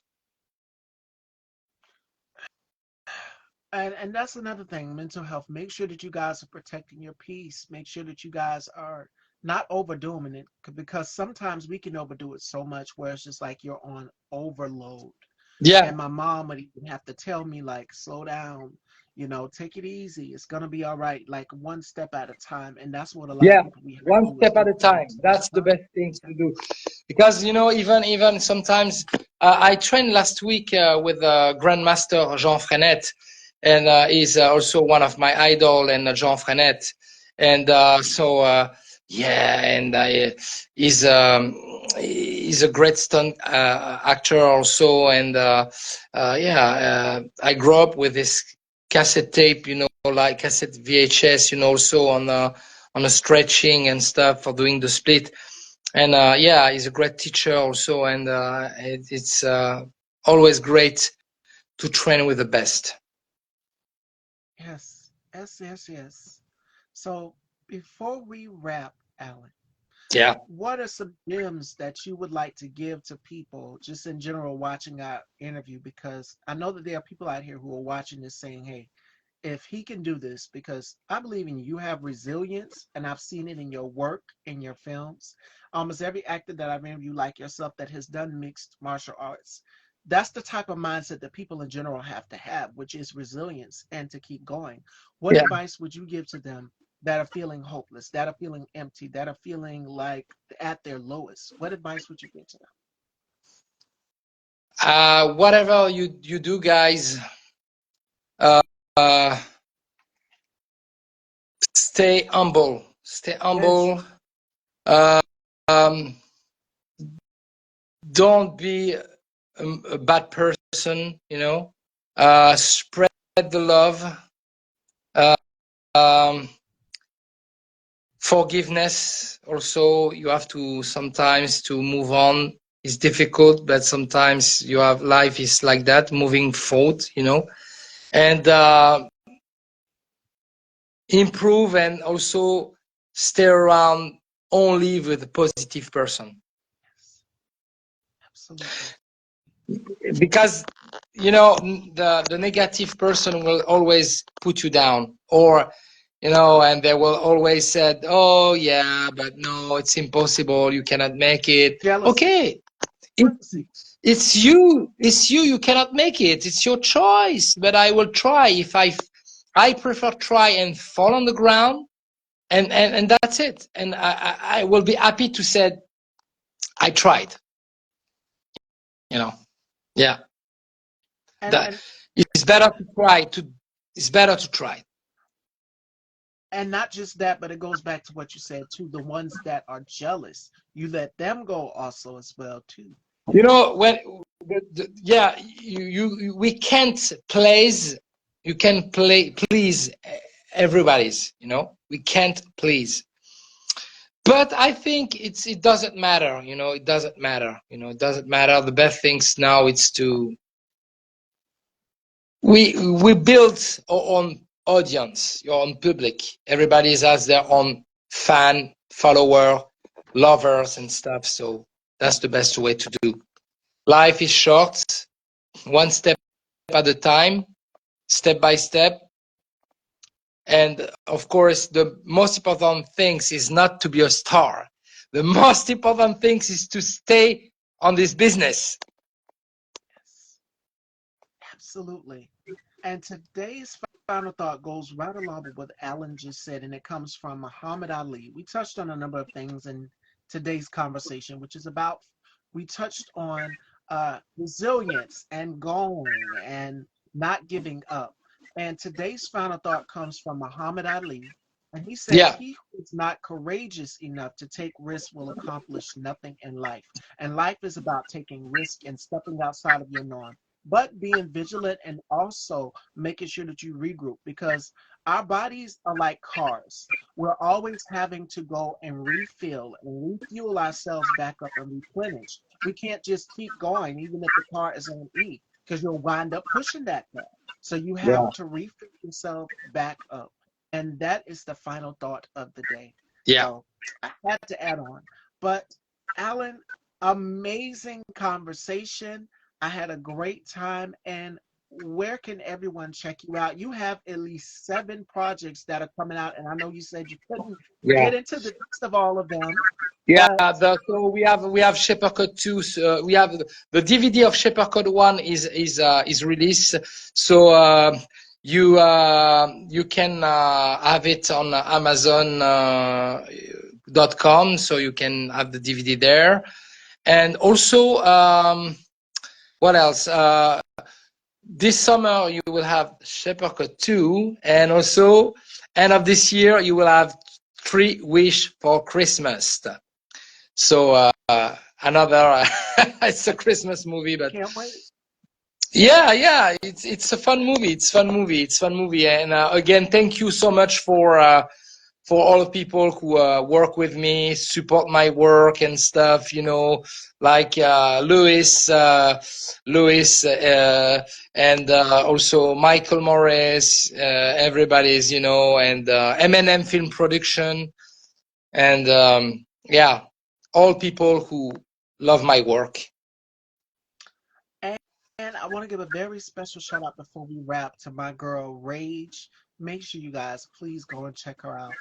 And that's another thing, mental health. Make sure that you guys are protecting your peace. Make sure that you guys are not overdoing it because sometimes we can overdo it so much where it's just like you're on overload. Yeah, And my mom would even have to tell me, like, slow down, take it easy. It's gonna be all right, like one step at a time. And that's what a lot of yeah. people we have One to do is step at give a one time. step at That's a the time. best thing to do. Because even sometimes I trained last week with Grandmaster Jean Frenette, and he's also one of my idol, and Jean Frenette, and so yeah, and he's a great stunt actor also, and yeah, I grew up with this cassette tape, like cassette VHS, also on a stretching and stuff for doing the split. And yeah, he's a great teacher also, and it's always great to train with the best. Yes, yes, yes, yes. So before we wrap, Alan, Yeah, what are some gems that you would like to give to people just in general watching our interview? Because I know that there are people out here who are watching this saying, hey, if he can do this, because I believe in you, you have resilience, and I've seen it in your work, in your films. Almost every actor that I've interviewed, like yourself, that has done mixed martial arts, that's the type of mindset that people in general have to have, which is resilience and to keep going. What yeah. advice would you give to them that are feeling hopeless, that are feeling empty, that are feeling like at their lowest? What advice would you give to them? Whatever you do, guys, uh, uh, stay humble. Stay Yes. humble. Uh, um, don't be a bad person. Spread the love. Uh, um, Forgiveness also, you have to sometimes to move on. It's difficult, but sometimes you have life is like that, moving forward. And improve and also stay around only with a positive person. Yes, absolutely. Because the negative person will always put you down, or and they will always said, oh yeah, but no, it's impossible, you cannot make it. Jealousy. Okay, it, Jealousy. it's you you cannot make it, it's your choice, but I will try. If I prefer try and fall on the ground, and that's it, and I will be happy to say I tried. you know yeah, that And it's better to try to it's better to try. and not just that, but it goes back to what you said too. The ones that are jealous, you let them go also as well too. When yeah, we can't please, you can please everybody's, we can't please. But I think it doesn't matter, it doesn't matter, it doesn't matter. The best things now it's to we build our own audience, your own public. Everybody has their own fan, follower, lovers and stuff. So that's the best way to do. Life is short, one step at a time, step by step. And of course, the most important thing is not to be a star. The most important thing is to stay on this business. Yes, absolutely. And today's final thought goes right along with what Alan just said, and it comes from Muhammad Ali. We touched on a number of things in today's conversation, which is about, we touched on resilience and going and not giving up. And today's final thought comes from Muhammad Ali. And he said, Yeah, he who is not courageous enough to take risks will accomplish nothing in life. And life is about taking risk and stepping outside of your norm, but being vigilant and also making sure that you regroup, because our bodies are like cars. We're always having to go and refill and refuel ourselves back up and replenish. We can't just keep going even if the car is on E, because you'll wind up pushing that car. So you have yeah, to refill yourself back up. And that is the final thought of the day. yeah. So I had to add on. But Alan, amazing conversation. I had a great time. And where can everyone check you out? You have at least 7 projects that are coming out, and I know you said you couldn't Yeah. get into the list of all of them, Yeah, but so we have Shaper Code 2. So we have the DVD of Shaper Code 1 is released. So you can have it on Amazon .com. So you can have the DVD there. And also, what else? This summer you will have Shaper Code 2, and also end of this year you will have Three Wish for Christmas. So another it's a Christmas movie, but can't wait. yeah, it's a fun movie. It's fun movie. And again, thank you so much for all the people who work with me, support my work and stuff. Like Louis, and also Michael Morris. Everybody's, and M&M Film Production. And yeah, all people who love my work. And, and I want to give a very special shout out before we wrap to my girl Rage. Make sure you guys please go and check her out.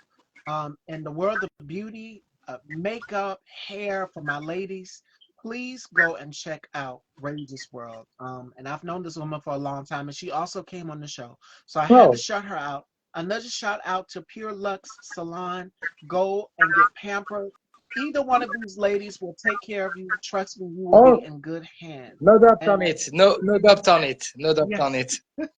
In the world of beauty, makeup, hair for my ladies, please go and check out Rage's World. And I've known this woman for a long time, and she also came on the show, so I had to Oh, shout her out. Another shout out to Pure Lux Salon. Go and get pampered. Either one of these ladies will take care of you. Trust me, you will be oh, in good hands. no doubt on And it. No doubt on it. No doubt on yes, it.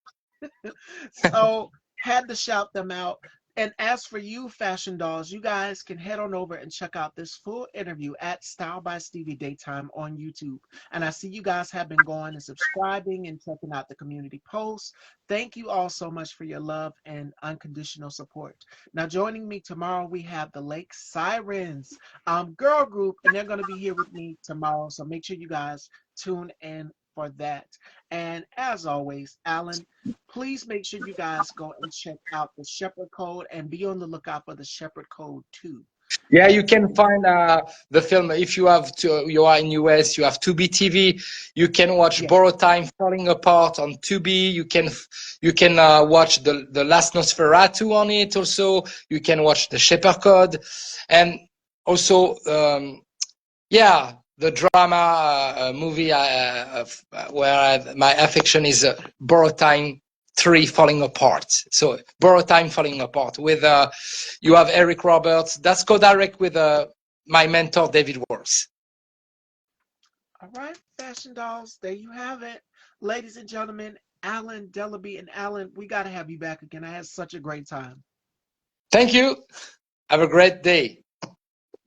so had to shout them out. And as for you, fashion dolls, you guys can head on over and check out this full interview at Style by Stevie Daytime on YouTube. And I see you guys have been going and subscribing and checking out the community posts. Thank you all so much for your love and unconditional support. Now, joining me tomorrow, we have the Lake Sirens girl group, and they're going to be here with me tomorrow. So make sure you guys tune in for that. And as always, Alan, please make sure you guys go and check out the Shepherd Code and be on the lookout for the Shepherd Code 2. Yeah, you And can find the film if you are in US, you have Tubi TV. You can watch yeah, Borrow Time Falling Apart on Tubi. You can watch the Last Nosferatu on it. Also, you can watch the Shepherd Code, and also yeah, the drama movie where my affection is Borrow Time 3 Falling Apart. So Borrow Time Falling Apart with you have Eric Roberts. That's co-direct with my mentor David Worth. all right, fashion dolls, there you have it. Ladies and gentlemen, Alan Delaby and Alan, we got to have you back again. I had such a great time. Thank you. Have a great day.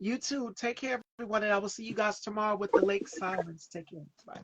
You too. Take care, everyone, and I will see you guys tomorrow with the Lake Sirens. Take care. Bye.